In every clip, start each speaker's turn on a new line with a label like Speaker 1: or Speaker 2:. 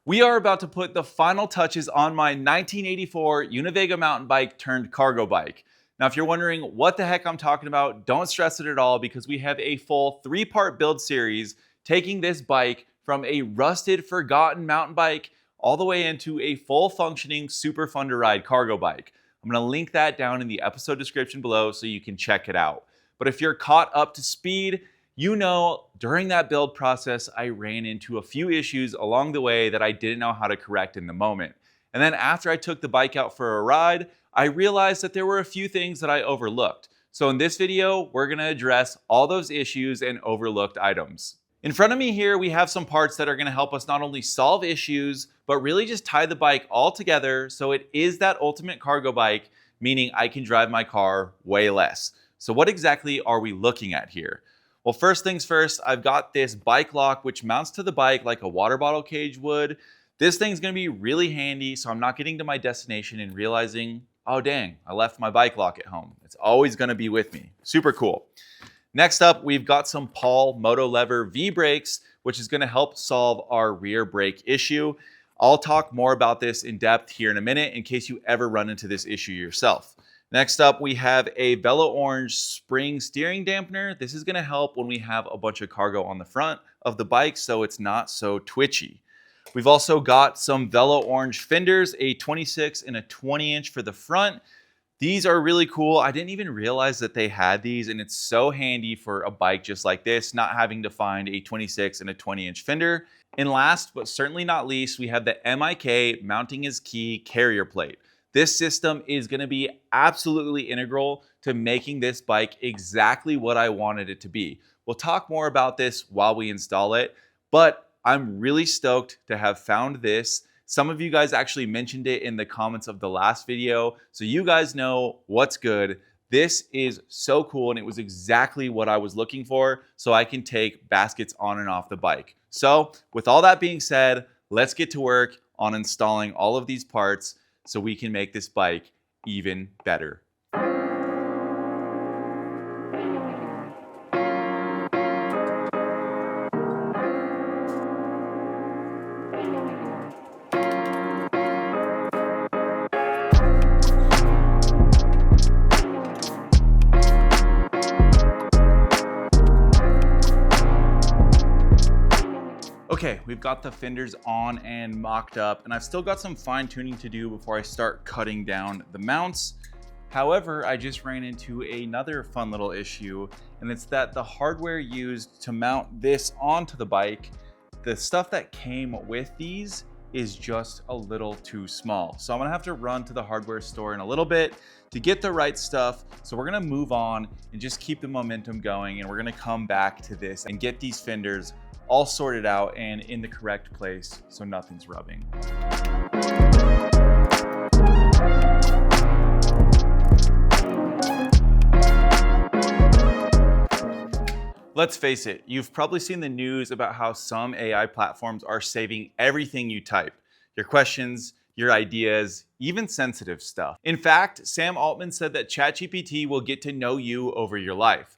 Speaker 1: We are about to put the final touches on my 1984 Univega mountain bike turned cargo bike. Now, if you're wondering what the heck I'm talking about, don't stress it at all because we have a full 3-part build series taking this bike from a rusted, forgotten mountain bike all the way into a full functioning, super fun to ride cargo bike. I'm going to link that down in the episode description below so you can check it out. But if you're caught up to speed, you know, during that build process, I ran into a few issues along the way that I didn't know how to correct in the moment. And then after I took the bike out for a ride, I realized that there were a few things that I overlooked. So in this video, we're gonna address all those issues and overlooked items. In front of me here, we have some parts that are gonna help us not only solve issues, but really just tie the bike all together so it is that ultimate cargo bike, meaning I can drive my car way less. So what exactly are we looking at here? Well, first things first, I've got this bike lock which mounts to the bike like a water bottle cage would. This thing's gonna be really handy so I'm not getting to my destination and realizing, oh dang, I left my bike lock at home. It's always gonna be with me. Super cool. Next up, we've got some Paul Moto Lever V-brakes, which is gonna help solve our rear brake issue. I'll talk more about this in depth here in a minute in case you ever run into this issue yourself. Next up, we have a Velo Orange spring steering dampener. This is gonna help when we have a bunch of cargo on the front of the bike so it's not so twitchy. We've also got some Velo Orange fenders, a 26 and a 20-inch for the front. These are really cool. I didn't even realize that they had these, and it's so handy for a bike just like this, not having to find a 26 and a 20-inch fender. And last, but certainly not least, we have the MIK mounting is key carrier plate. This system is gonna be absolutely integral to making this bike exactly what I wanted it to be. We'll talk more about this while we install it, but I'm really stoked to have found this. Some of you guys actually mentioned it in the comments of the last video, so you guys know what's good. This is so cool, and it was exactly what I was looking for, so I can take baskets on and off the bike. So with all that being said, let's get to work on installing all of these parts so we can make this bike even better. Okay, we've got the fenders on and mocked up, and I've still got some fine tuning to do before I start cutting down the mounts. However, I just ran into another fun little issue, and it's that the hardware used to mount this onto the bike, the stuff that came with these is just a little too small. So I'm gonna have to run to the hardware store in a little bit to get the right stuff. So we're gonna move on and just keep the momentum going, and we're gonna come back to this and get these fenders all sorted out and in the correct place so nothing's rubbing. Let's face it, you've probably seen the news about how some AI platforms are saving everything you type. Your questions, your ideas, even sensitive stuff. In fact, Sam Altman said that ChatGPT will get to know you over your life.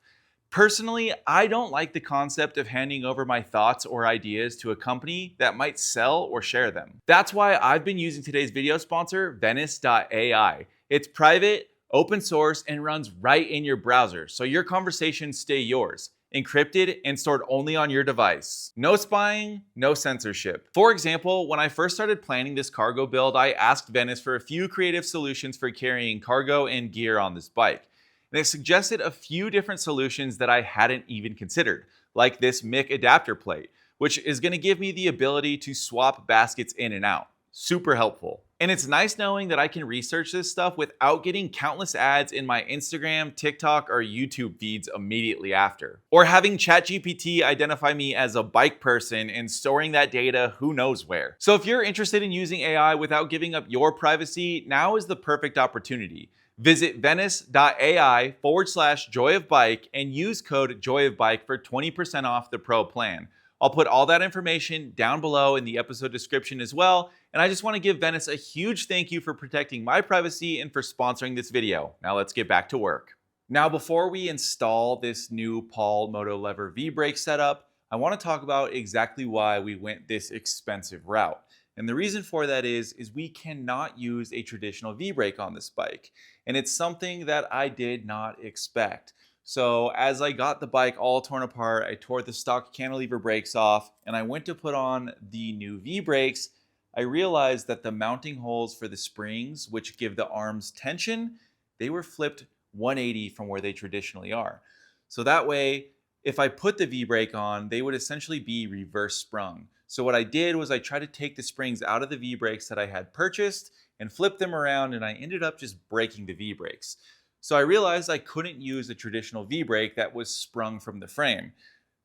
Speaker 1: Personally, I don't like the concept of handing over my thoughts or ideas to a company that might sell or share them. That's why I've been using today's video sponsor, Venice.ai. It's private, open source, and runs right in your browser, so your conversations stay yours, encrypted and stored only on your device. No spying, no censorship. For example, when I first started planning this cargo build, I asked Venice for a few creative solutions for carrying cargo and gear on this bike. And it suggested a few different solutions that I hadn't even considered, like this MIC adapter plate, which is gonna give me the ability to swap baskets in and out. Super helpful. And it's nice knowing that I can research this stuff without getting countless ads in my Instagram, TikTok, or YouTube feeds immediately after. Or having ChatGPT identify me as a bike person and storing that data who knows where. So if you're interested in using AI without giving up your privacy, now is the perfect opportunity. Visit venice.ai/joyofbike and use code joyofbike for 20% off the pro plan. I'll put all that information down below in the episode description as well. And I just want to give Venice a huge thank you for protecting my privacy and for sponsoring this video. Now let's get back to work. Now, before we install this new Paul Moto Lever V-brake setup, I want to talk about exactly why we went this expensive route. And the reason for that is we cannot use a traditional V-brake on this bike. And it's something that I did not expect. So as I got the bike all torn apart, I tore the stock cantilever brakes off and I went to put on the new V-brakes. I realized that the mounting holes for the springs, which give the arms tension, they were flipped 180 from where they traditionally are. So that way, if I put the V-brake on, they would essentially be reverse sprung. So what I did was I tried to take the springs out of the V-brakes that I had purchased and flip them around, and I ended up just breaking the V-brakes. So I realized I couldn't use a traditional V-brake that was sprung from the frame.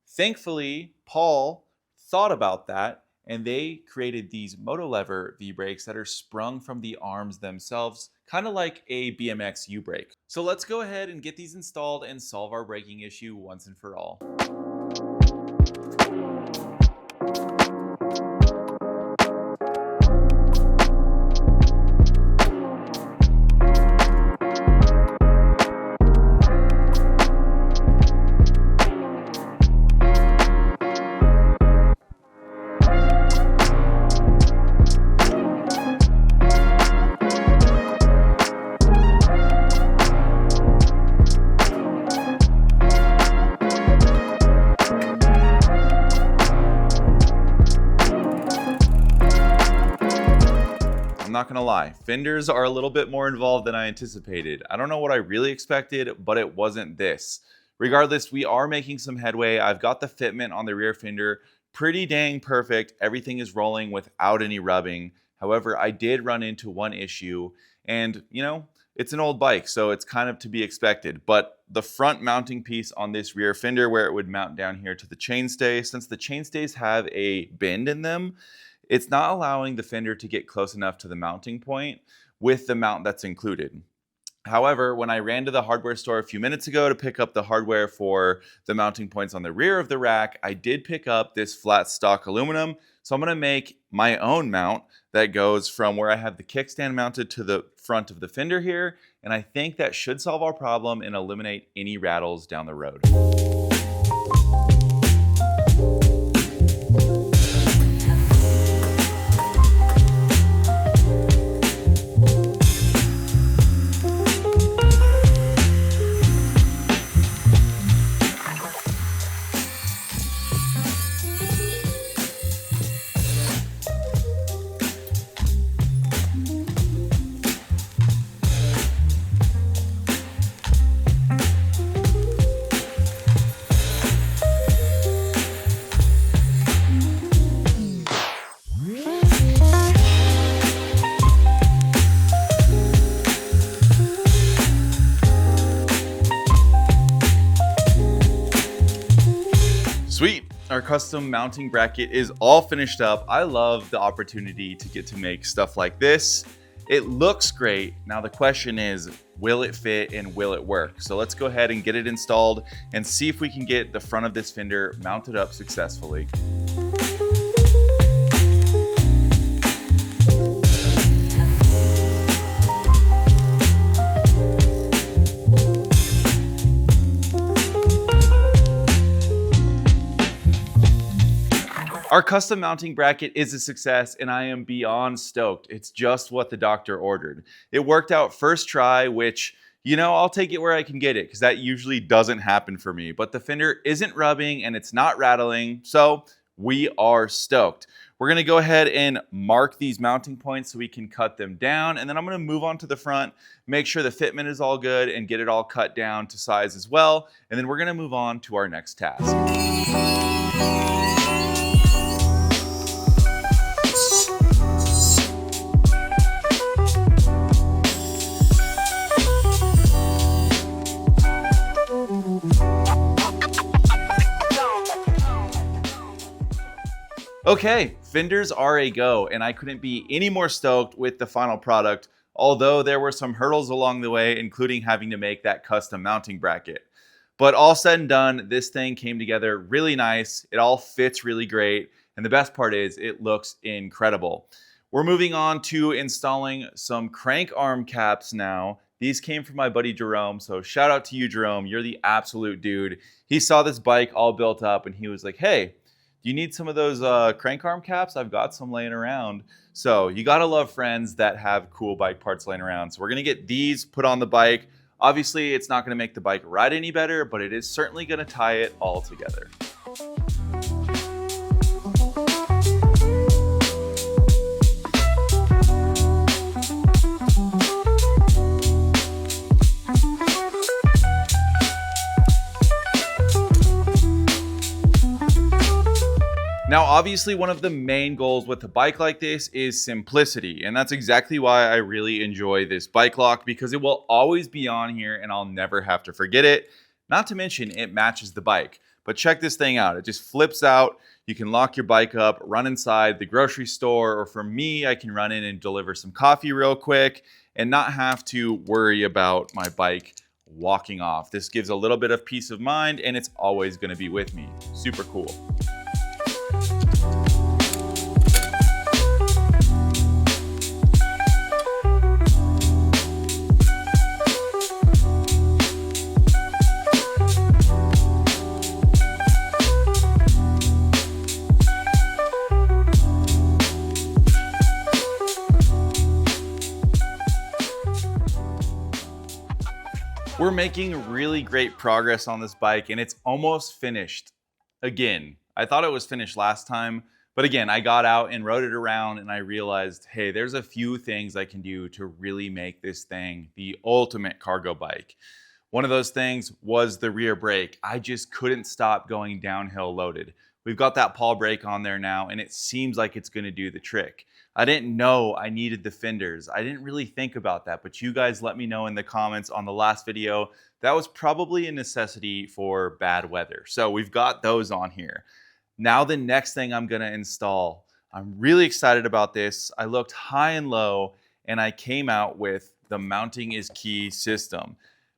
Speaker 1: Thankfully, Paul thought about that, and they created these moto-lever V-brakes that are sprung from the arms themselves, kind of like a BMX U-brake. So let's go ahead and get these installed and solve our braking issue once and for all. I'm not gonna lie, fenders are a little bit more involved than I anticipated. I don't know what I really expected, but it wasn't this. Regardless, we are making some headway. I've got the fitment on the rear fender pretty dang perfect. Everything is rolling without any rubbing. However, I did run into one issue, and it's an old bike, so it's kind of to be expected. But the front mounting piece on this rear fender, where it would mount down here to the chainstay, since the chainstays have a bend in them, it's not allowing the fender to get close enough to the mounting point with the mount that's included. However, when I ran to the hardware store a few minutes ago to pick up the hardware for the mounting points on the rear of the rack, I did pick up this flat stock aluminum. So I'm going to make my own mount that goes from where I have the kickstand mounted to the front of the fender here. And I think that should solve our problem and eliminate any rattles down the road. Sweet. Our custom mounting bracket is all finished up. I love the opportunity to get to make stuff like this. It looks great. Now the question is, will it fit and will it work? So let's go ahead and get it installed and see if we can get the front of this fender mounted up successfully. Our custom mounting bracket is a success and I am beyond stoked. It's just what the doctor ordered. It worked out first try, which, I'll take it where I can get it because that usually doesn't happen for me. But the fender isn't rubbing and it's not rattling, so we are stoked. We're gonna go ahead and mark these mounting points so we can cut them down, and then I'm gonna move on to the front, make sure the fitment is all good and get it all cut down to size as well, and then we're gonna move on to our next task. Okay, fenders are a go, and I couldn't be any more stoked with the final product, although there were some hurdles along the way, including having to make that custom mounting bracket. But all said and done, this thing came together really nice. It all fits really great, and the best part is it looks incredible. We're moving on to installing some crank arm caps now. These came from my buddy Jerome, so shout out to you, Jerome. You're the absolute dude. He saw this bike all built up, and he was like, hey, Do you need some of those crank arm caps? I've got some laying around. So you gotta love friends that have cool bike parts laying around. So we're gonna get these put on the bike. Obviously, it's not gonna make the bike ride any better, but it is certainly gonna tie it all together. Now, obviously, one of the main goals with a bike like this is simplicity. And that's exactly why I really enjoy this bike lock, because it will always be on here and I'll never have to forget it. Not to mention it matches the bike. But check this thing out. It just flips out. You can lock your bike up, run inside the grocery store, or for me, I can run in and deliver some coffee real quick and not have to worry about my bike walking off. This gives a little bit of peace of mind and it's always going to be with me. Super cool. We're making really great progress on this bike and it's almost finished. Again, I thought it was finished last time, but again, I got out and rode it around and I realized, hey, there's a few things I can do to really make this thing the ultimate cargo bike. One of those things was the rear brake. I just couldn't stop going downhill loaded. We've got that Paul brake on there now and it seems like it's gonna do the trick. I didn't know I needed the fenders. I didn't really think about that, but you guys let me know in the comments on the last video. That was probably a necessity for bad weather. So we've got those on here. Now the next thing I'm gonna install. I'm really excited about this. I looked high and low and I came out with the mounting is key system.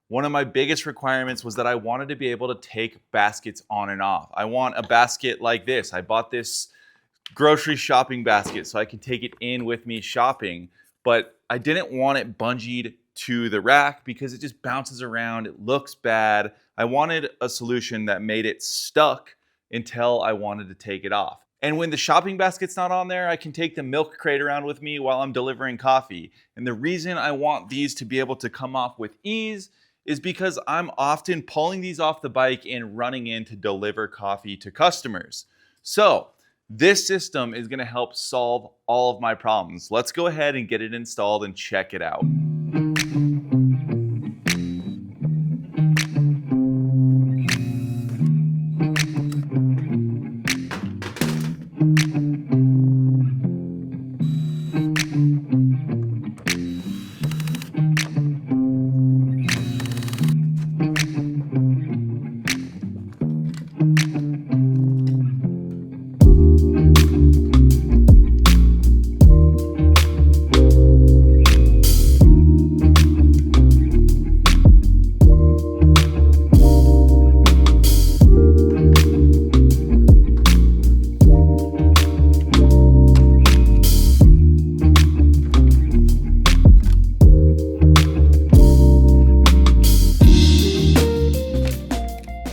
Speaker 1: One of my biggest requirements was that I wanted to be able to take baskets on and off. I want a basket like this. I bought this grocery shopping basket so I can take it in with me shopping, but I didn't want it bungeed to the rack because it just bounces around. It looks bad. I wanted a solution that made it stuck until I wanted to take it off. And when the shopping basket's not on there, I can take the milk crate around with me while I'm delivering coffee. And the reason I want these to be able to come off with ease is because I'm often pulling these off the bike and running in to deliver coffee to customers. So this system is going to help solve all of my problems. Let's go ahead and get it installed and check it out.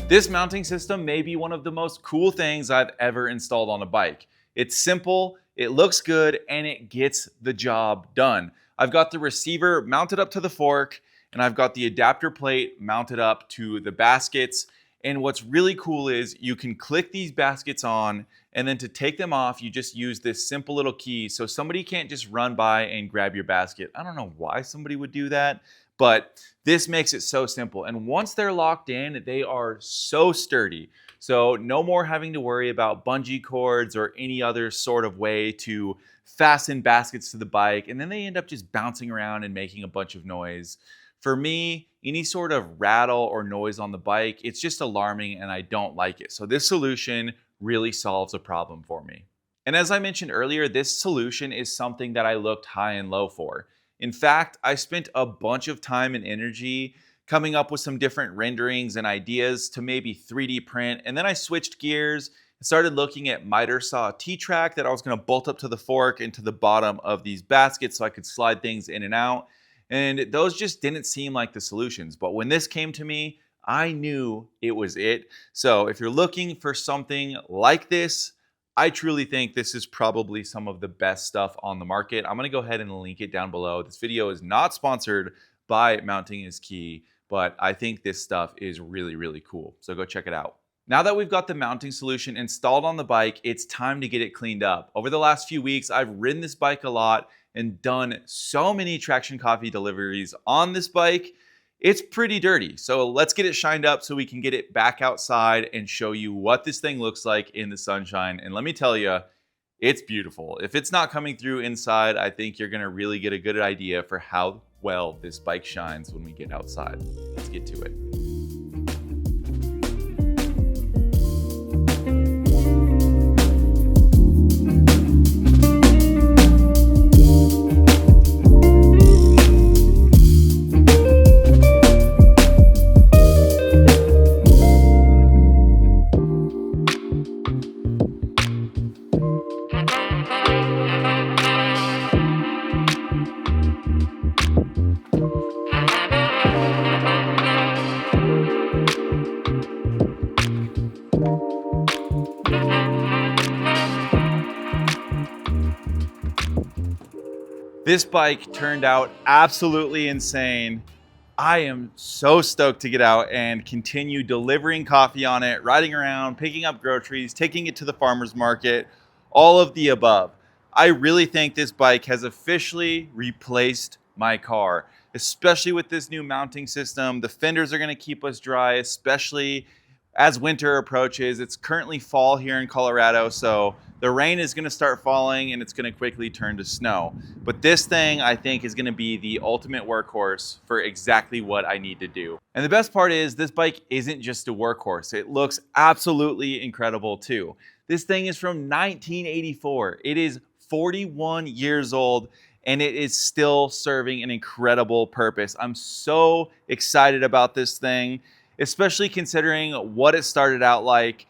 Speaker 1: This mounting system may be one of the most cool things I've ever installed on a bike. It's simple, it looks good, and it gets the job done. I've got the receiver mounted up to the fork, and I've got the adapter plate mounted up to the baskets. And what's really cool is you can click these baskets on, and then to take them off, you just use this simple little key. So somebody can't just run by and grab your basket. I don't know why somebody would do that, but this makes it so simple. And once they're locked in, they are so sturdy. So no more having to worry about bungee cords or any other sort of way to fasten baskets to the bike. And then they end up just bouncing around and making a bunch of noise. For me, any sort of rattle or noise on the bike, it's just alarming and I don't like it. So this solution really solves a problem for me. And as I mentioned earlier, this solution is something that I looked high and low for. In fact, I spent a bunch of time and energy coming up with some different renderings and ideas to maybe 3D print. And then I switched gears and started looking at miter saw T-track that I was going to bolt up to the fork and to the bottom of these baskets so I could slide things in and out. And those just didn't seem like the solutions. But when this came to me, I knew it was it. So if you're looking for something like this, I truly think this is probably some of the best stuff on the market. I'm going to go ahead and link it down below. This video is not sponsored by Mounting is Key, but I think this stuff is really, really cool. So go check it out. Now that we've got the mounting solution installed on the bike, it's time to get it cleaned up. Over the last few weeks, I've ridden this bike a lot and done so many Traction Coffee deliveries on this bike. It's pretty dirty. So let's get it shined up so we can get it back outside and show you what this thing looks like in the sunshine. And let me tell you, it's beautiful. If it's not coming through inside, I think you're gonna really get a good idea for how well this bike shines when we get outside. Let's get to it. This bike turned out absolutely insane. I am so stoked to get out and continue delivering coffee on it, riding around, picking up groceries, taking it to the farmer's market, all of the above. I really think this bike has officially replaced my car, especially with this new mounting system. The fenders are going to keep us dry, especially as winter approaches. It's currently fall here in Colorado, so the rain is going to start falling and it's going to quickly turn to snow. But this thing, I think, is going to be the ultimate workhorse for exactly what I need to do. And the best part is this bike isn't just a workhorse. It looks absolutely incredible too. This thing is from 1984. It is 41 years old and it is still serving an incredible purpose. I'm so excited about this thing, especially considering what it started out like.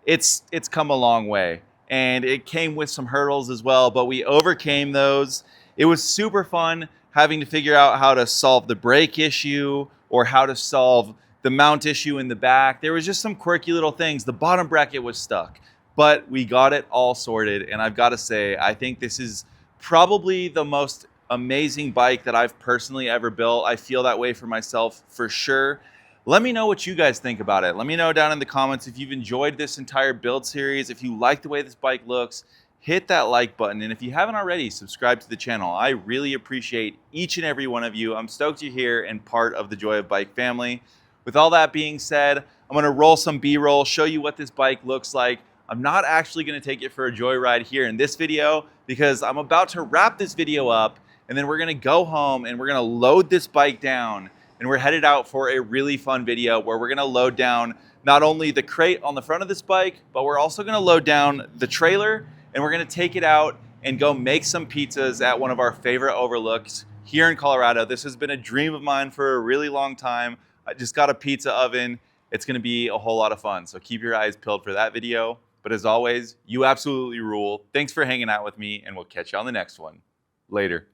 Speaker 1: It's come a long way. And it came with some hurdles as well, but we overcame those. It was super fun having to figure out how to solve the brake issue or how to solve the mount issue in the back. There was just some quirky little things. The bottom bracket was stuck, but we got it all sorted. And I've got to say, I think this is probably the most amazing bike that I've personally ever built. I feel that way for myself for sure. Let me know what you guys think about it. Let me know down in the comments if you've enjoyed this entire build series. If you like the way this bike looks, hit that like button. And if you haven't already, subscribe to the channel. I really appreciate each and every one of you. I'm stoked you're here and part of the Joy of Bike family. With all that being said, I'm gonna roll some B-roll, show you what this bike looks like. I'm not actually gonna take it for a joyride here in this video because I'm about to wrap this video up and then we're gonna go home and we're gonna load this bike down. And we're headed out for a really fun video where we're gonna load down not only the crate on the front of this bike, but we're also gonna load down the trailer and we're gonna take it out and go make some pizzas at one of our favorite overlooks here in Colorado. This has been a dream of mine for a really long time. I just got a pizza oven. It's gonna be a whole lot of fun. So keep your eyes peeled for that video. But as always, you absolutely rule. Thanks for hanging out with me and we'll catch you on the next one. Later.